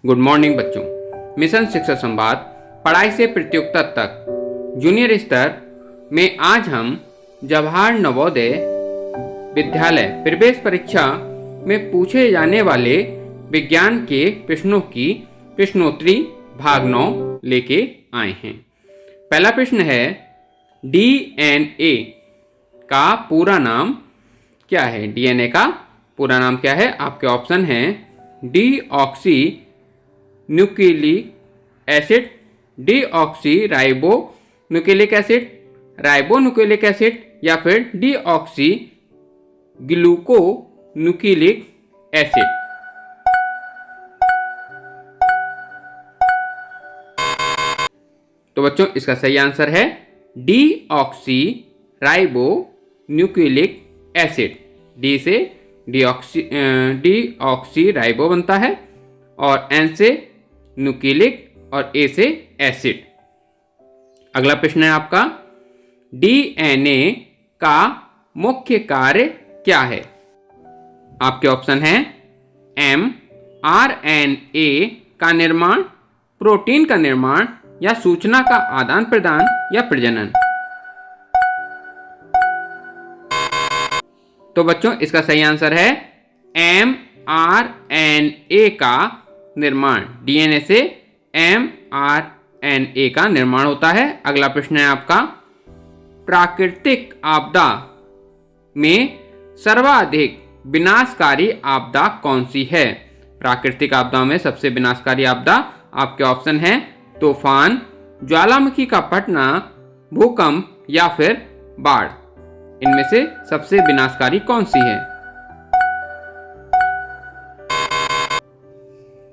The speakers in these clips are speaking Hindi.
गुड मॉर्निंग बच्चों। मिशन शिक्षा संवाद पढ़ाई से प्रतियोगिता तक जूनियर स्तर में आज हम जवाहर नवोदय विद्यालय प्रवेश परीक्षा में पूछे जाने वाले विज्ञान के प्रश्नों की प्रश्नोत्तरी भाग 9 लेके आए हैं। पहला प्रश्न है, डीएनए का पूरा नाम क्या है? डीएनए का पूरा नाम क्या है? आपके ऑप्शन हैं deoxy nucleic acid, deoxy ribo nucleic acid, ribo nucleic acid या फिर डीऑक्सी ग्लूको न्यूक्लिक एसिड। तो बच्चों इसका सही आंसर है deoxy ribo nucleic acid. D से डीऑक्सी राइबो बनता है और एन से न्यूक्लिक और ए से एसिड। अगला प्रश्न है आपका, डीएनए का मुख्य कार्य क्या है? आपके ऑप्शन है एमआरएनए का निर्माण, प्रोटीन का निर्माण या सूचना का आदान प्रदान या प्रजनन। तो बच्चों इसका सही आंसर है एमआरएनए का निर्माण। डीएनए से एमआरएनए का निर्माण होता है। अगला प्रश्न है आपका, प्राकृतिक आपदा में सर्वाधिक विनाशकारी आपदा कौन सी है? प्राकृतिक आपदा में सबसे विनाशकारी आपदा आपके ऑप्शन है तूफान, ज्वालामुखी का फटना, भूकंप या फिर बाढ़। इनमें से सबसे विनाशकारी कौन सी है?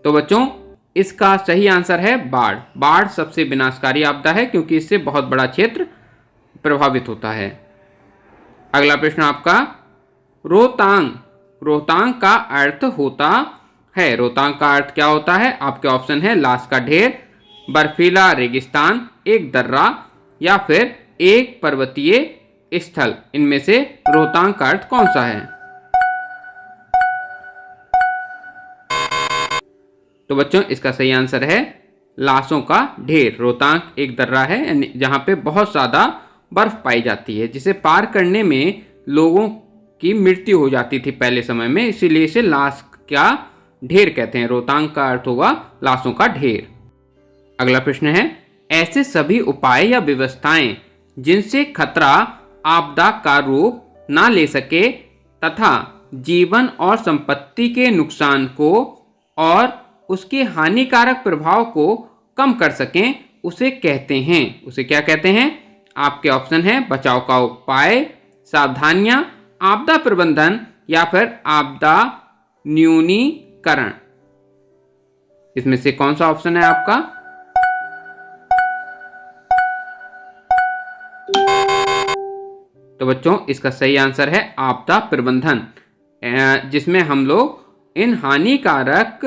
तो बच्चों इसका सही आंसर है बाढ़। बाढ़ सबसे विनाशकारी आपदा है क्योंकि इससे बहुत बड़ा क्षेत्र प्रभावित होता है। अगला प्रश्न आपका, रोहतांग, रोहतांग का अर्थ होता है। रोहतांग का अर्थ क्या होता है? आपके ऑप्शन है लाश का ढेर, बर्फीला रेगिस्तान, एक दर्रा या फिर एक पर्वतीय स्थल। इनमें से रोहतांग का अर्थ कौन सा है? तो बच्चों इसका सही आंसर है लाशों का ढेर। रोहतांग एक दर्रा है जहां पे बहुत ज्यादा बर्फ पाई जाती है, जिसे पार करने में लोगों की मृत्यु हो जाती थी पहले समय में, इसीलिए इसे लाश का ढेर कहते हैं। रोहतांग का अर्थ होगा लाशों का ढेर। अगला प्रश्न है, ऐसे सभी उपाय या व्यवस्थाएं जिनसे खतरा आपदा का रूप ना ले सके तथा जीवन और संपत्ति के नुकसान को और उसके हानिकारक प्रभाव को कम कर सकें, उसे कहते हैं। उसे क्या कहते हैं? आपके ऑप्शन है बचाव का उपाय, सावधानियां, आपदा प्रबंधन या फिर आपदा न्यूनीकरण। इसमें से कौन सा ऑप्शन है आपका? तो बच्चों इसका सही आंसर है आपदा प्रबंधन, जिसमें हम लोग इन हानिकारक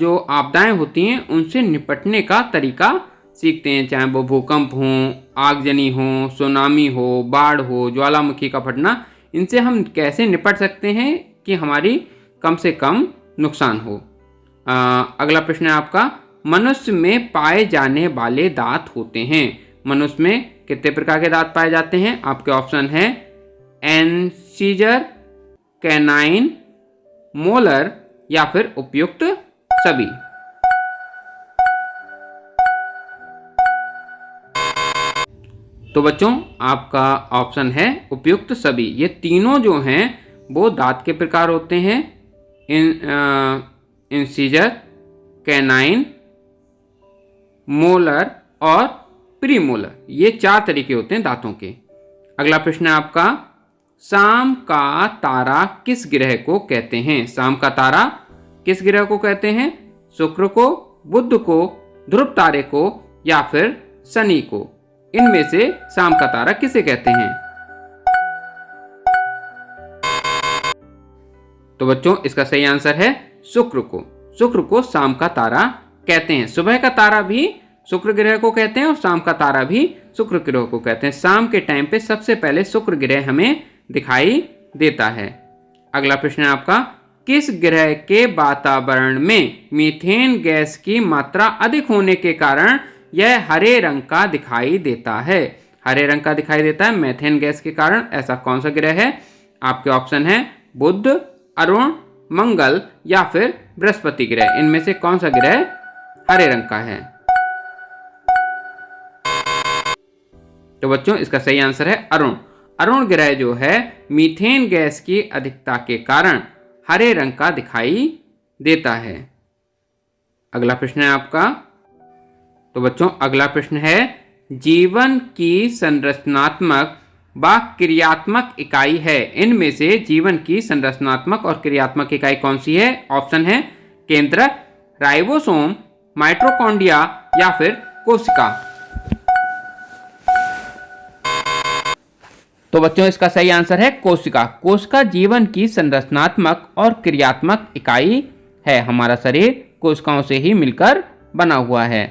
जो आपदाएं होती हैं उनसे निपटने का तरीका सीखते हैं, चाहे वो भूकंप हो, आगजनी हो, सुनामी हो, बाढ़ हो, ज्वालामुखी का फटना। इनसे हम कैसे निपट सकते हैं कि हमारी कम से कम नुकसान हो। अगला प्रश्न है आपका, मनुष्य में पाए जाने वाले दांत होते हैं। मनुष्य में कितने प्रकार के दांत पाए जाते हैं? आपके ऑप्शन है इंसिजर, कैनाइन, मोलर या फिर उपयुक्त सभी। तो बच्चों आपका ऑप्शन है उपयुक्त सभी। ये तीनों जो हैं वो दांत के प्रकार होते हैं, इंसिजर, कैनाइन, मोलर और प्रीमोलर। ये 4 तरीके होते हैं दांतों के। अगला प्रश्न है आपका, शाम का तारा किस ग्रह को कहते हैं? शाम का तारा किस ग्रह को कहते हैं? शुक्र को, बुध को, ध्रुव तारे को या फिर शनि को। इनमें से शाम का तारा किसे कहते हैं? तो बच्चों इसका सही आंसर है शुक्र को। शुक्र को शाम का तारा कहते हैं। सुबह का तारा भी शुक्र ग्रह को कहते हैं और शाम का तारा भी शुक्र ग्रह को कहते हैं। शाम के टाइम पे सबसे पहले शुक्र ग्रह हमें दिखाई देता है। अगला प्रश्न है आपका, किस ग्रह के वातावरण में मीथेन गैस की मात्रा अधिक होने के कारण यह हरे रंग का दिखाई देता है? हरे रंग का दिखाई देता है मीथेन गैस के कारण। ऐसा कौन सा ग्रह है? आपके ऑप्शन है बुध, अरुण, मंगल या फिर बृहस्पति ग्रह। इनमें से कौन सा ग्रह हरे रंग का है? तो बच्चों इसका सही आंसर है अरुण। अरुण ग्रह जो है मीथेन गैस की अधिकता के कारण हरे रंग का दिखाई देता है। अगला प्रश्न है आपका। तो बच्चों अगला प्रश्न है, जीवन की संरचनात्मक व क्रियात्मक इकाई है। इनमें से जीवन की संरचनात्मक और क्रियात्मक इकाई कौन सी है? ऑप्शन है केंद्रक, राइबोसोम, माइटोकॉन्ड्रिया या फिर कोशिका। तो बच्चों इसका सही आंसर है कोशिका। कोशिका जीवन की संरचनात्मक और क्रियात्मक इकाई है। हमारा शरीर कोशिकाओं से ही मिलकर बना हुआ है।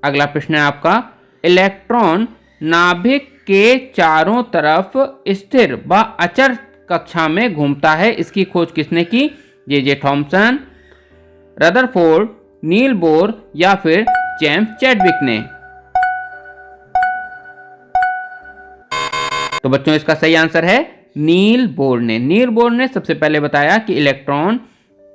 अगला प्रश्न है आपका, इलेक्ट्रॉन नाभिक के चारों तरफ स्थिर व अचर कक्षा में घूमता है। इसकी खोज किसने की? J Thomson, Rutherford, Niels Bohr या फिर जेम्स चैडविक ने। तो बच्चों इसका सही आंसर है नील बोर ने। नील बोर ने सबसे पहले बताया कि इलेक्ट्रॉन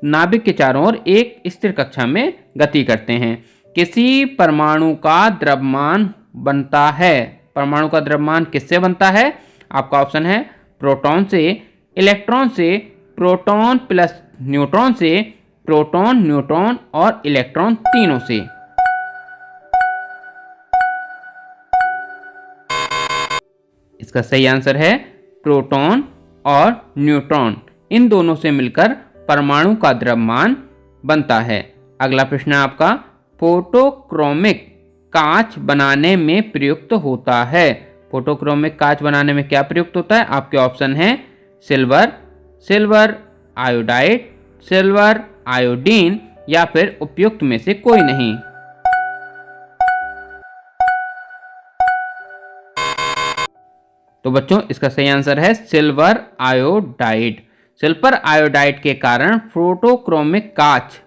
नाभिक के चारों ओर एक स्थिर कक्षा में गति करते हैं। किसी परमाणु का द्रव्यमान बनता है। परमाणु का द्रव्यमान किससे बनता है? आपका ऑप्शन है प्रोटॉन से, इलेक्ट्रॉन से, प्रोटॉन प्लस न्यूट्रॉन से, प्रोटॉन, न्यूट्रॉन और इलेक्ट्रॉन तीनों से। इसका सही आंसर है प्रोटॉन और न्यूट्रॉन। इन दोनों से मिलकर परमाणु का द्रव्यमान बनता है। अगला प्रश्न है आपका, फोटोक्रोमिक कांच बनाने में प्रयुक्त होता है। फोटोक्रोमिक कांच बनाने में क्या प्रयुक्त होता है? आपके ऑप्शन हैं silver, silver iodide, silver iodine या फिर उपयुक्त में से कोई नहीं। तो बच्चों इसका सही आंसर है सिल्वर आयोडाइड। सिल्वर आयोडाइड के कारण फोटोक्रोमिक कांच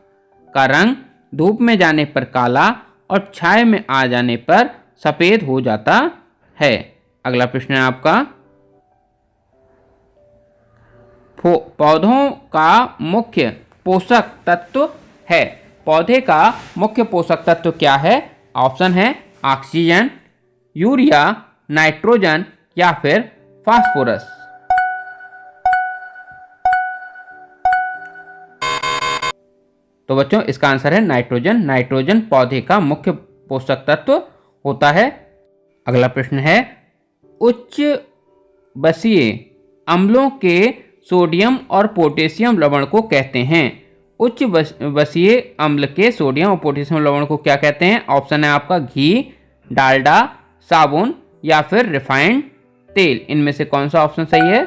का रंग धूप में जाने पर काला और छाया में आ जाने पर सफेद हो जाता है। अगला प्रश्न है आपका, पौधों का मुख्य पोषक तत्व है। पौधे का मुख्य पोषक तत्व क्या है? ऑप्शन है ऑक्सीजन, यूरिया, नाइट्रोजन या फिर फास्फोरस। तो बच्चों इसका आंसर है नाइट्रोजन। नाइट्रोजन पौधे का मुख्य पोषक तत्व होता है। अगला प्रश्न है, उच्च बसीय अम्लों के सोडियम और पोटेशियम लवण को कहते हैं। उच्च बसीय अम्ल के सोडियम और पोटेशियम लवण को क्या कहते हैं? ऑप्शन है आपका घी, डालडा, साबुन या फिर रिफाइंड तेल। इनमें से कौन सा ऑप्शन सही है?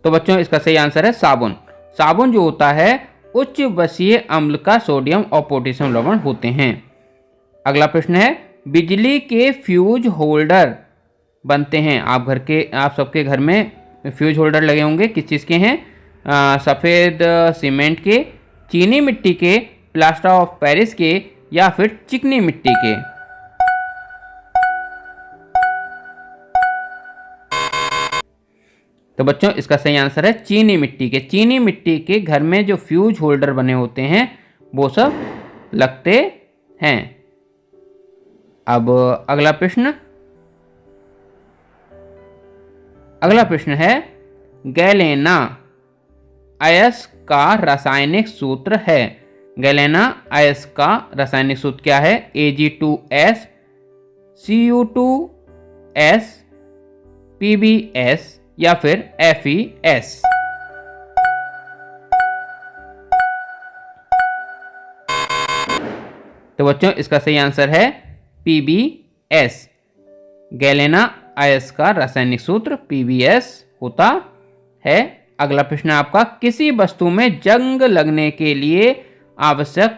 तो बच्चों इसका सही आंसर है साबुन। साबुन जो होता है उच्च बसीय अम्ल का सोडियम और पोटेशियम लवण होते हैं। अगला प्रश्न है, बिजली के फ्यूज होल्डर बनते हैं। आप सबके घर में फ्यूज होल्डर लगे होंगे। किस चीज़ के हैं? सफ़ेद सीमेंट के, चीनी मिट्टी के, प्लास्टर ऑफ पेरिस के या फिर चिकनी मिट्टी के। तो बच्चों इसका सही आंसर है चीनी मिट्टी के। चीनी मिट्टी के घर में जो फ्यूज होल्डर बने होते हैं वो सब लगते हैं। अब अगला प्रश्न है, गैलेना अयस्क का रासायनिक सूत्र है। गैलेना अयस्क का रासायनिक सूत्र क्या है? Ag2S, Cu2S, PbS या फिर FeS। तो बच्चों इसका सही आंसर है PbS। गैलेना अयस्क का रासायनिक सूत्र PbS होता है। अगला प्रश्न आपका, किसी वस्तु में जंग लगने के लिए आवश्यक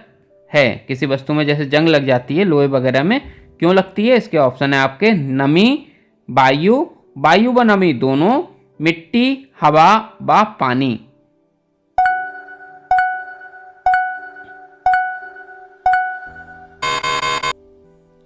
है। किसी वस्तु में जैसे जंग लग जाती है लोहे वगैरह में, क्यों लगती है? इसके ऑप्शन है आपके नमी, वायु, वायु व नमी दोनों, मिट्टी, हवा व पानी।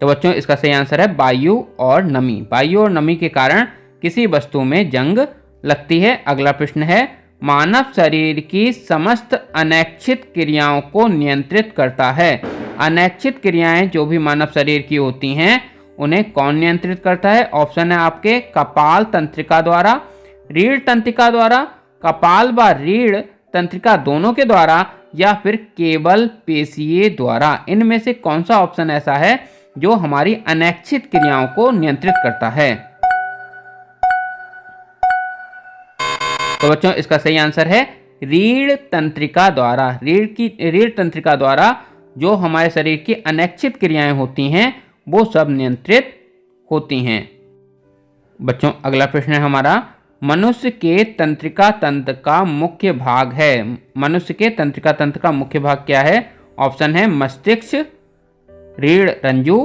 तो बच्चों इसका सही आंसर है वायु और नमी। वायु और नमी के कारण किसी वस्तु में जंग लगती है। अगला प्रश्न है, मानव शरीर की समस्त अनैच्छिक क्रियाओं को नियंत्रित करता है। अनैच्छिक क्रियाएं जो भी मानव शरीर की होती हैं उन्हें कौन नियंत्रित करता है? ऑप्शन है आपके कपाल तंत्रिका द्वारा, रीढ़ तंत्रिका द्वारा, कपाल व रीढ़ तंत्रिका दोनों के द्वारा, या फिर केवल पेशीय द्वारा। इनमें से कौन सा ऑप्शन ऐसा है जो हमारी अनैच्छिक क्रियाओं को नियंत्रित करता है? तो बच्चों इसका सही आंसर है रीढ़ तंत्रिका द्वारा। रीढ़ तंत्रिका द्वारा जो हमारे शरीर की अनैच्छिक क्रियाएं होती हैं वो सब नियंत्रित होती हैं। बच्चों अगला प्रश्न है हमारा, मनुष्य के तंत्रिका तंत्र का मुख्य भाग है। मनुष्य के तंत्रिका तंत्र का मुख्य भाग क्या है? ऑप्शन है मस्तिष्क, रीढ़ रंजू,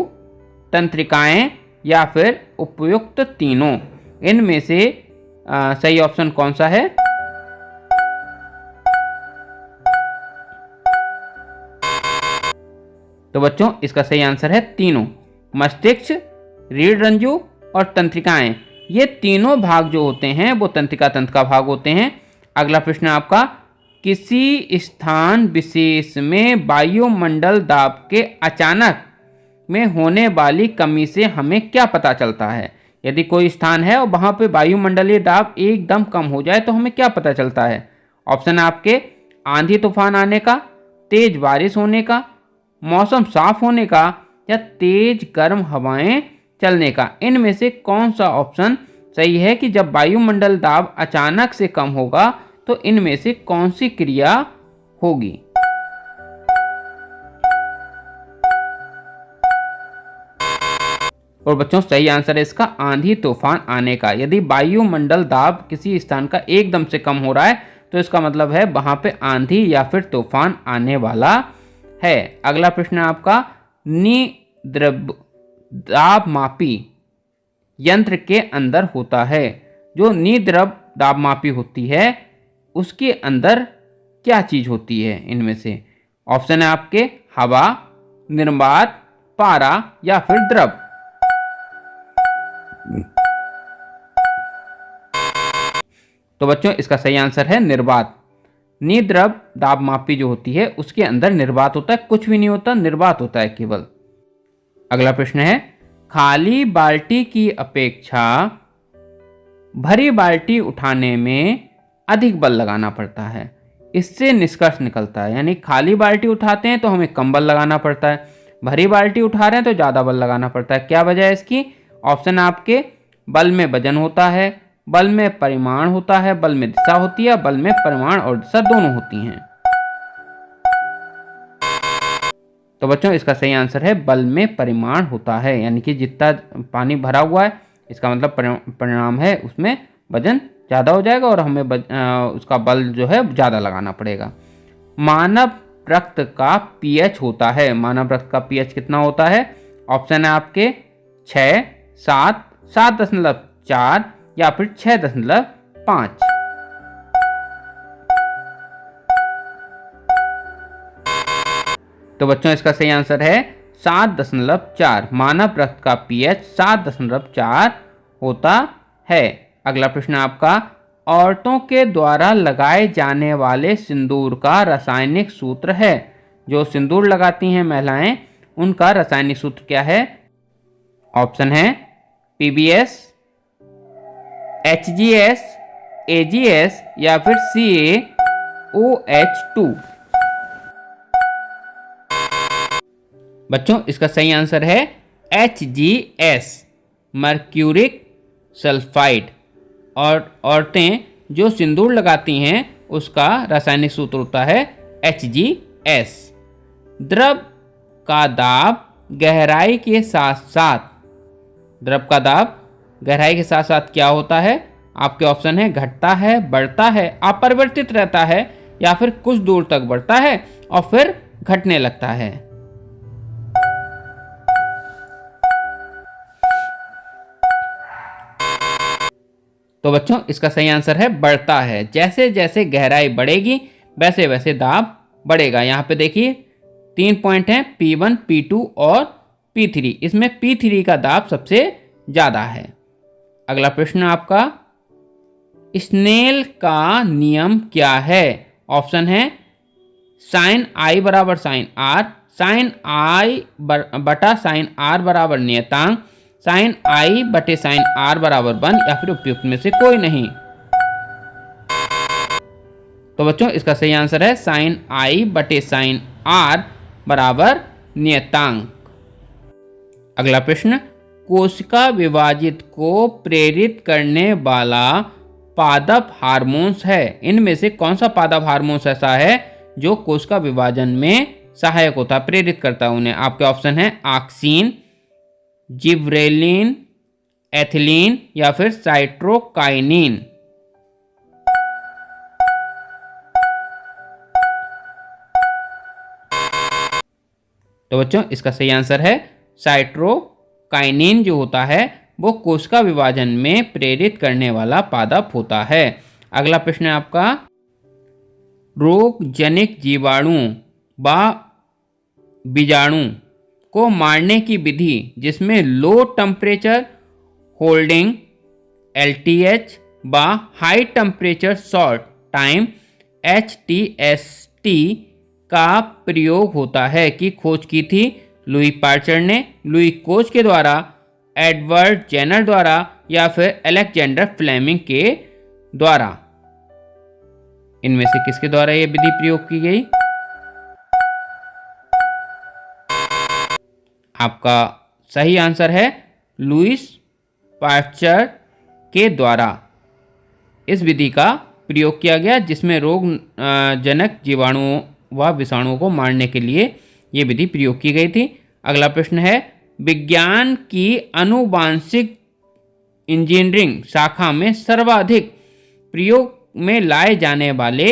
तंत्रिकाएं, या फिर उपयुक्त तीनों। इनमें से सही ऑप्शन कौन सा है? तो बच्चों इसका सही आंसर है तीनों। मस्तिष्क, रीढ़ रंजू और तंत्रिकाएं, ये तीनों भाग जो होते हैं वो तंत्रिका तंत्र का भाग होते हैं। अगला प्रश्न आपका, किसी स्थान विशेष में वायुमंडल दाब के अचानक में होने वाली कमी से हमें क्या पता चलता है? यदि कोई स्थान है और वहाँ पे वायुमंडलीय दाब एकदम कम हो जाए तो हमें क्या पता चलता है? ऑप्शन है आपके आंधी तूफान आने का, तेज बारिश होने का, मौसम साफ होने का, या तेज गर्म हवाएं चलने का। इनमें से कौन सा ऑप्शन सही है कि जब वायुमंडल दाब अचानक से कम होगा तो इनमें से कौन सी क्रिया होगी? और बच्चों सही आंसर है इसका आंधी तूफान आने का। यदि वायुमंडल दाब किसी स्थान का एकदम से कम हो रहा है तो इसका मतलब है वहां पे आंधी या फिर तूफान आने वाला है। अगला प्रश्न है आपका, निद्रव दाब मापी यंत्र के अंदर होता है। जो निद्रव दाब मापी होती है उसके अंदर क्या चीज होती है? इनमें से ऑप्शन है आपके हवा, निर्वात, पारा, या फिर द्रव। तो बच्चों इसका सही आंसर है निर्वात। निद्रव दाब मापी जो होती है उसके अंदर निर्वात होता है, कुछ भी नहीं होता, निर्वात होता है केवल। अगला प्रश्न है, खाली बाल्टी की अपेक्षा भरी बाल्टी उठाने में अधिक बल लगाना पड़ता है। इससे निष्कर्ष निकलता है, यानी खाली बाल्टी उठाते हैं तो हमें कम बल लगाना पड़ता है, भरी बाल्टी उठा रहे हैं तो ज़्यादा बल लगाना पड़ता है। क्या वजह है इसकी? ऑप्शन आपके बल में वजन होता है, बल में परिमाण होता है, बल में दिशा होती है, बल में परिमाण और दिशा दोनों होती हैं। तो बच्चों इसका सही आंसर है बल में परिमाण होता है, यानी कि जितना पानी भरा हुआ है इसका मतलब परिणाम है उसमें वजन ज़्यादा हो जाएगा और हमें उसका बल जो है ज़्यादा लगाना पड़ेगा। मानव रक्त का पीएच होता है, मानव रक्त का पीएच कितना होता है? ऑप्शन है आपके 6, 7, 7.4 या फिर 6.5। तो बच्चों इसका सही आंसर है 7.4। मानव रक्त का पीएच 7.4 होता है। अगला प्रश्न आपका, औरतों के द्वारा लगाए जाने वाले सिंदूर का रासायनिक सूत्र है। जो सिंदूर लगाती हैं महिलाएं उनका रासायनिक सूत्र क्या है? ऑप्शन है PBS, HGS, AGS या फिर CaOH2। बच्चों इसका सही आंसर है HGS, मर्क्यूरिक सल्फाइड। और औरतें जो सिंदूर लगाती हैं उसका रासायनिक सूत्र होता है HGS। द्रव का दाब गहराई के साथ साथ, द्रव का दाब गहराई के साथ साथ क्या होता है? आपके ऑप्शन है घटता है, बढ़ता है, अपरिवर्तित रहता है, या फिर कुछ दूर तक बढ़ता है और फिर घटने लगता है। तो बच्चों इसका सही आंसर है बढ़ता है। जैसे जैसे गहराई बढ़ेगी वैसे वैसे दाब बढ़ेगा। यहाँ पे देखिए 3 पॉइंट हैं, P1, P2 और P3। इसमें P3 का दाब सबसे ज़्यादा है। अगला प्रश्न आपका, स्नेल का नियम क्या है? ऑप्शन है साइन आई बराबर साइन आर, साइन आई बटा साइन आर बराबर नियतांक, साइन आई बटे साइन आर बराबर 1 या फिर उपयुक्त में से कोई नहीं। तो बच्चों इसका सही आंसर है साइन आई बटे साइन आर बराबर नियतांक। अगला प्रश्न, कोशिका विभाजित को प्रेरित करने वाला पादप हार्मोन्स है। इनमें से कौन सा पादप हार्मोन्स ऐसा है जो कोशिका विभाजन में सहायक होता, प्रेरित करता है उन्हें? आपके ऑप्शन है ऑक्सिन, जिब्रेलिन, एथिलीन या फिर साइटोकाइनिन। तो बच्चों इसका सही आंसर है साइटोकाइनिन। जो होता है वो कोशिका विभाजन में प्रेरित करने वाला पादप होता है। अगला प्रश्न है आपका, रोगजनक जीवाणु व बीजाणु को मारने की विधि जिसमें लो टेम्परेचर होल्डिंग LTH व high temperature short time HTST का प्रयोग होता है की खोज की थी लुई पार्चर ने, लुई कोच के द्वारा, एडवर्ड जेनर द्वारा या फिर अलेक्जेंडर फ्लेमिंग के द्वारा? इनमें से किसके द्वारा यह विधि प्रयोग की गई? आपका सही आंसर है लुईस पाश्चर के द्वारा इस विधि का प्रयोग किया गया, जिसमें रोग जनक जीवाणुओं व विषाणुओं को मारने के लिए ये विधि प्रयोग की गई थी। अगला प्रश्न है, विज्ञान की आनुवांशिक इंजीनियरिंग शाखा में सर्वाधिक प्रयोग में लाए जाने वाले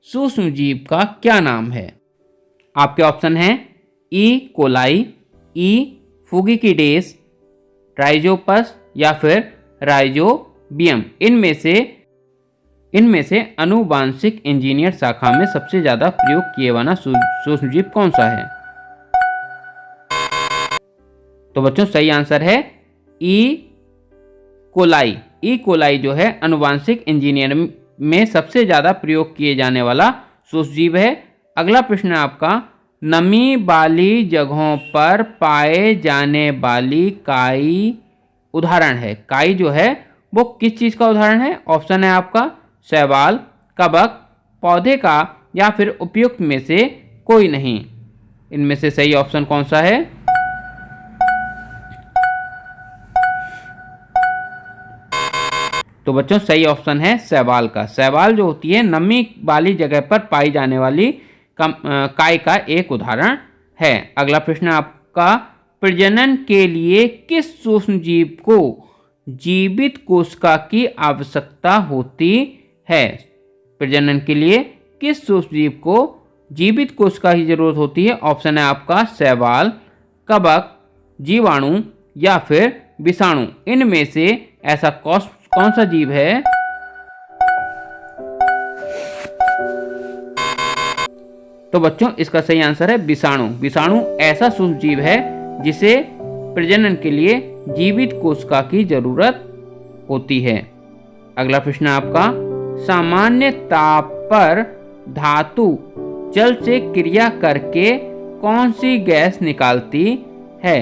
सूक्ष्म जीव का क्या नाम है? आपके ऑप्शन हैं ई कोलाई, ई फुगिकिडेस, राइजोपस या फिर राइजोबियम। इनमें से आनुवांशिक इंजीनियर शाखा में सबसे ज्यादा प्रयोग किए वाला सूक्ष्म जीव कौन सा है? तो बच्चों सही आंसर है ई कोलाई। ई कोलाई जो है आनुवांशिक इंजीनियर में सबसे ज्यादा प्रयोग किए जाने वाला सूक्ष्म जीव है। अगला प्रश्न है आपका, नमी वाली जगहों पर पाए जाने वाली काई उदाहरण है। काई जो है वो किस चीज का उदाहरण है? ऑप्शन है आपका शैवाल, कवक, पौधे का या फिर उपयुक्त में से कोई नहीं। इनमें से सही ऑप्शन कौन सा है? तो बच्चों सही ऑप्शन है शैवाल का। शैवाल जो होती है नमी वाली जगह पर पाई जाने वाली काई का एक उदाहरण है। अगला प्रश्न आपका, प्रजनन के लिए किस सूक्ष्म जीव को जीवित कोशिका की आवश्यकता होती है? प्रजनन के लिए किस सूक्ष्म जीव को जीवित कोशिका की जरूरत होती है? ऑप्शन है आपका शैवाल, कवक, जीवाणु या फिर विषाणु। इनमें से ऐसा कौन सा जीव है? तो बच्चों इसका सही आंसर है विषाणु। विषाणु ऐसा सूक्ष्म जीव है जिसे प्रजनन के लिए जीवित कोशिका की जरूरत होती है। अगला प्रश्न आपका, सामान्य ताप पर धातु जल से क्रिया करके कौन सी गैस निकालती है?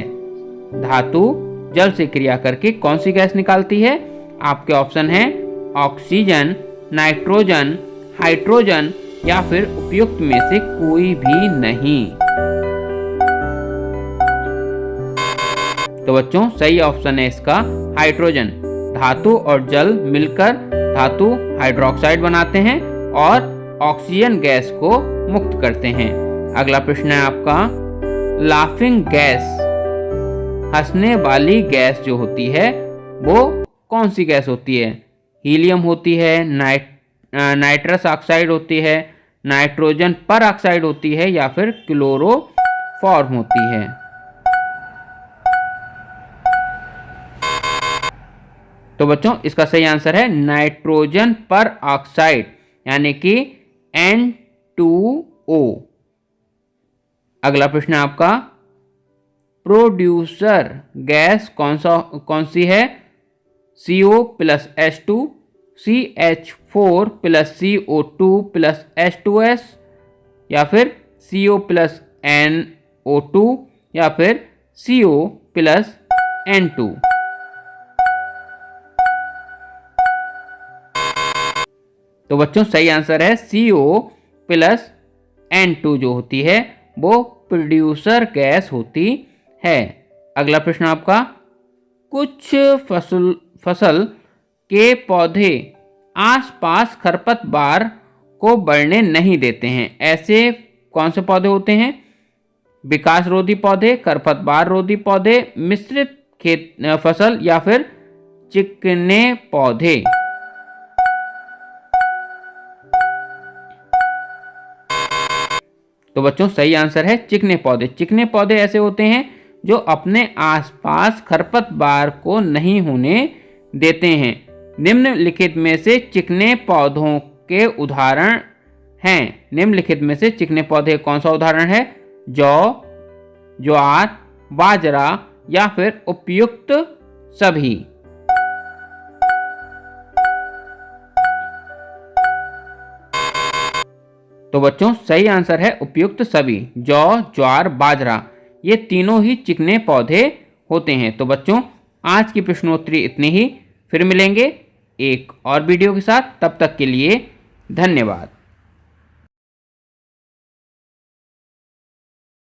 धातु जल से क्रिया करके कौन सी गैस निकालती है? आपके ऑप्शन हैं ऑक्सीजन, नाइट्रोजन, हाइड्रोजन या फिर उपयुक्त में से कोई भी नहीं। तो बच्चों सही ऑप्शन है इसका हाइड्रोजन। धातु और जल मिलकर धातु हाइड्रोक्साइड बनाते हैं और ऑक्सीजन गैस को मुक्त करते हैं। अगला प्रश्न है आपका, लाफिंग गैस, हंसने वाली गैस जो होती है वो कौन सी गैस होती है? हीलियम होती है, नाइट्रस ऑक्साइड होती है, नाइट्रोजन पर ऑक्साइड होती है या फिर क्लोरोफॉर्म होती है? तो बच्चों इसका सही आंसर है नाइट्रोजन पर ऑक्साइड यानी कि N2O। अगला प्रश्न है आपका, प्रोड्यूसर गैस कौन सी है? CO plus H2, CH4 plus CO2 plus H2S, या फिर CO प्लस NO2, या फिर CO प्लस N2। तो बच्चों सही आंसर है CO प्लस N2 जो होती है वो प्रोड्यूसर गैस होती है। अगला प्रश्न आपका, कुछ फसल के पौधे आसपास खरपतवार को बढ़ने नहीं देते हैं, ऐसे कौन से पौधे होते हैं? विकास रोधी पौधे, खरपतवार रोधी पौधे, मिश्रित फसल, या फिर चिकने पौधे। तो बच्चों सही आंसर है चिकने पौधे। चिकने पौधे ऐसे होते हैं जो अपने आसपास खरपतवार को नहीं होने देते हैं। निम्नलिखित में से चिकने पौधों के उदाहरण हैं। निम्नलिखित में से चिकने पौधे कौन सा उदाहरण है? जौ, ज्वार, बाजरा, या फिर उपयुक्त सभी। तो बच्चों सही आंसर है उपयुक्त सभी। जौ, ज्वार, बाजरा ये तीनों ही चिकने पौधे होते हैं। तो बच्चों आज की प्रश्नोत्तरी इतनी ही, फिर मिलेंगे एक और वीडियो के साथ। तब तक के लिए धन्यवाद।